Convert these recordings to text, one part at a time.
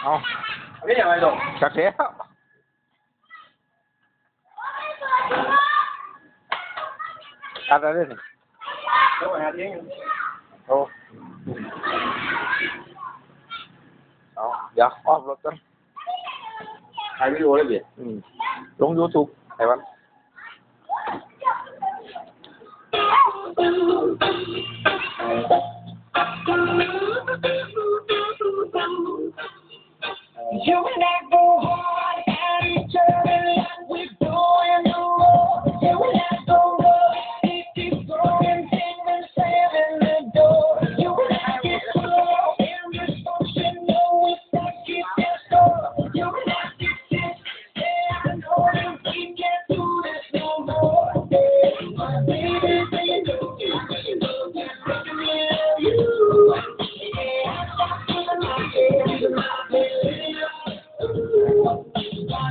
เอาไม่ยังไงดอกจักเสียตัดอะไรนี่แล้วหาเองโอ้เอาเดี๋ยวออกรถกันถ่ายวิดีโอเลยเบียดลง YouTube ไอ้วัน You and I go hard at each other like we're doing the road. You and I go rough, it keeps going, 10 and 7 the door. You and I get slow, and dysfunctional, we stuck it in store. You and I get this, yeah, I know that we can't do this no more. My baby, baby, you know that making me love you. Yeah, I stop feeling my head, my baby.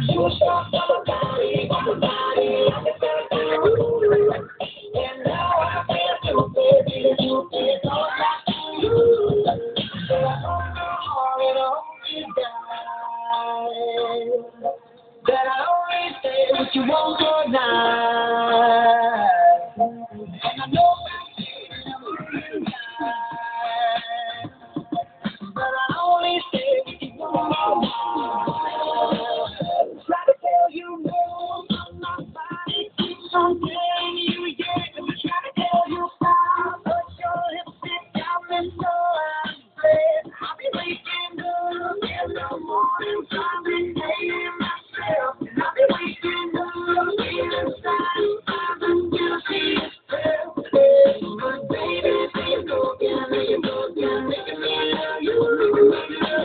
You stop my body, and now I feel so baby, you feel all like you. So I don't know how it only died. That I always stay with you one more night. And I know I feel but I only stay with you one more night. Try to tell you no, but my body keeps on telling you yes. Try to tell you stop, but your lipstick got me so out of breath. I'll be waking up in the morning, I'll be hating myself. And I'll be waking up inside, I've been guilty as hell. But baby, please go get me, making me love you.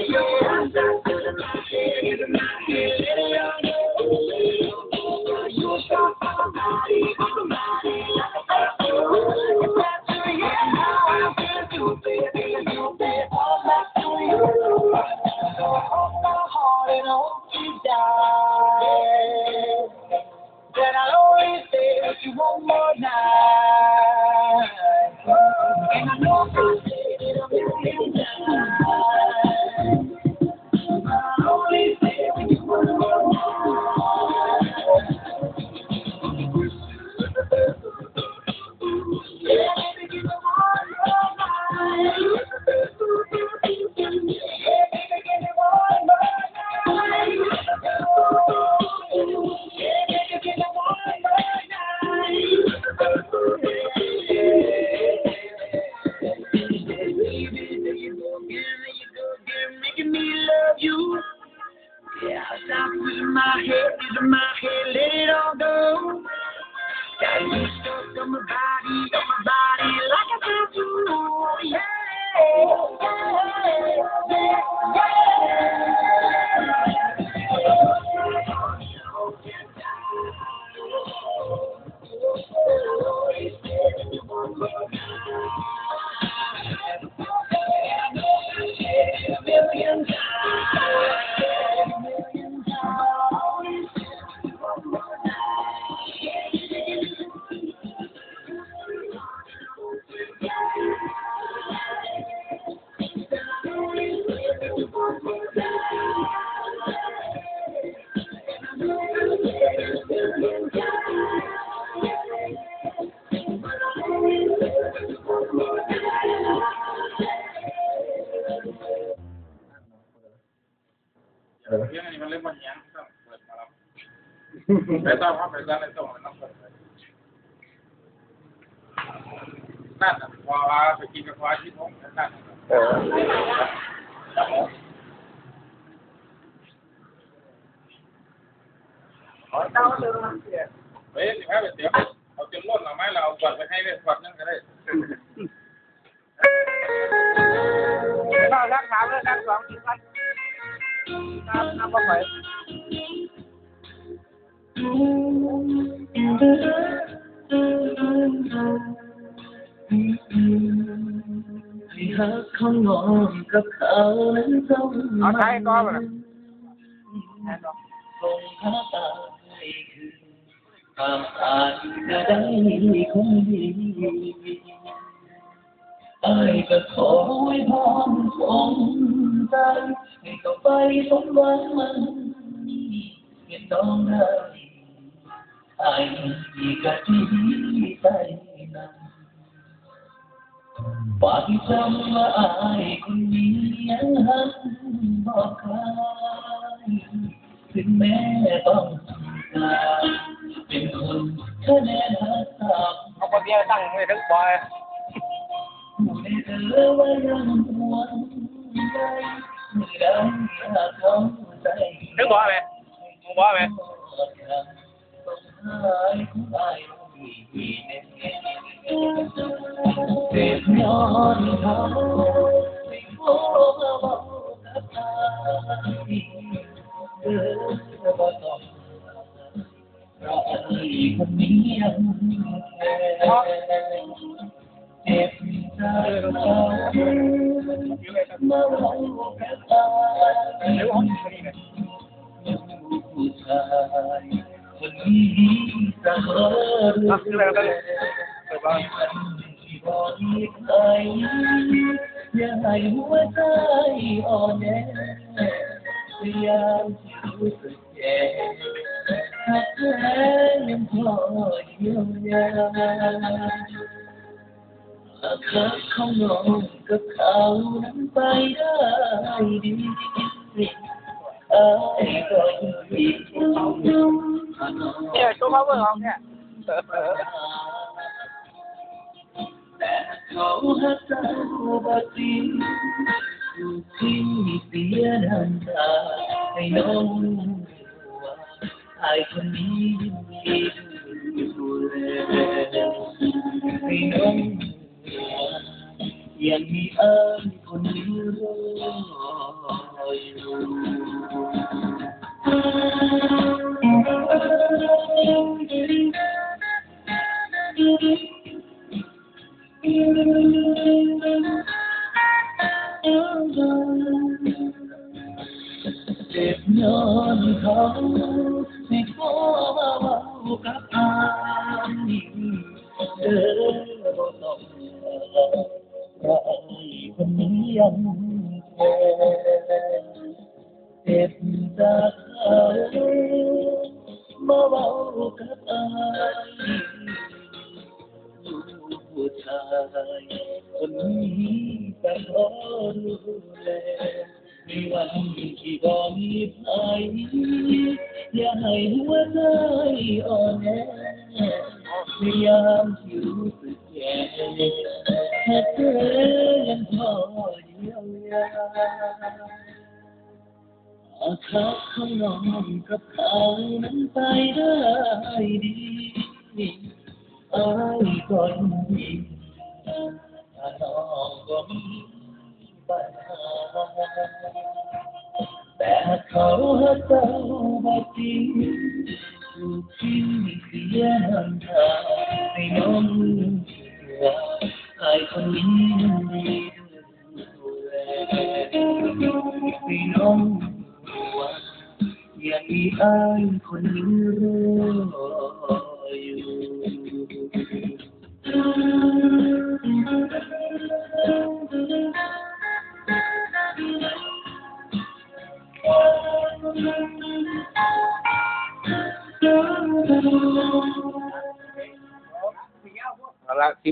Yeah, I'm not feeling my head, let it all go. You stop my body, like a tattoo. It's after you, now I feel you, baby, you feel all back to you. So I hope my heart and hope you die. That I'll always stay with you one more night. And I know I'll say it a million times. I'll always stay with you one more night. Yeah, baby, give me one more night. Yeah, baby, give me one more night. Yeah, baby, give me one more night. Making me love you. Yeah, stop using my head, let it all go. Got you stuck on my body like a tattoo. Yeah,เรื่องนี้มันเล่นบอลยังต้องเปิดมาแล้วไปต่อครับไปต่อในต่อมันต้องเปิดนั่นพอไปกินกาแฟที่ห้องนั่นเฮ้ยสิบห้าเป็นเสียเอาจนล้นเอาไหมเราเอาขวดไปให้เลยขวดนึงก็ได้เรารักถามเลยรักสองทีกันน้ำก็ไปให้หักของน้องกับเขานั้นต้องเอาใช้ก็ไปเลยคงหาตายคือความตายจะได้คงดีอ้ายก็ขอไว้พรคง ใจให้ต่อไปสมหวังมันเพียงต้องได้ไอ้กะที่ใจนำฝากจำว่าไอ้คนนี้ยังหักบอกใครถึงแม้ต้องตายเป็นคนคะแนนหาสาม เอาคนเดียวตั้งไม่ถึงบอย ไม่เธอว่ายังหวงใจไม่ได้หากเขาใจ ถึงบอยไหมถึงบอยไหม เจ็บย้อนเขาไม่โอ้บอกกับตาเดินบ่ต้องเพราะไอ้คนนี้ยังเจ็บใจเขามาบอกกับตาผู้ชายคนนี้จะเลิกที่บอกมีใครอย่าให้หัวใจอ่อนแอพยายามที่รู้สึกแย่หากแท้ยังพอเยียวยาหากรักของน้องกับเขานั้นไปได้ดีไอ้ก็ยังผิดเนี่ยตัวเขาเบอร์ของเนี่ย แต่เขาหักเจ้าบ่จริงอยู่ที่เสียน้ำตาให้น้องว่าไอ้คนนี้ยินดีดูแลให้น้องว่ายังมีไอ้คนนี้รออยู่เจ็บย้อนเขาไม่ขอมาเว้ากับอายเด้อบ่ต้องเพราะไอ้คนนี้ยังแค่เจ็บจากเขามาเว้ากับอายผู้ชายคนนี้จะขอดูแลในวันที่บ่มีใครอย่าให้หัวใจอ่อนแอพยายามที่รู้สึกแย่หากเธอยังพอเยียวยาหากเขาข้างนอกกับเขานั้นไปได้ดีไอ้ก็ยังมีถ้าน้องก็มีปัญหาแต่เขาหักเจ้าบ่จริงถูกทิ้งเสียน้ำตาให้น้องว่าไอ้คนนี้ดีดูแลให้น้องว่ายังมีไอ้คนนี้รอ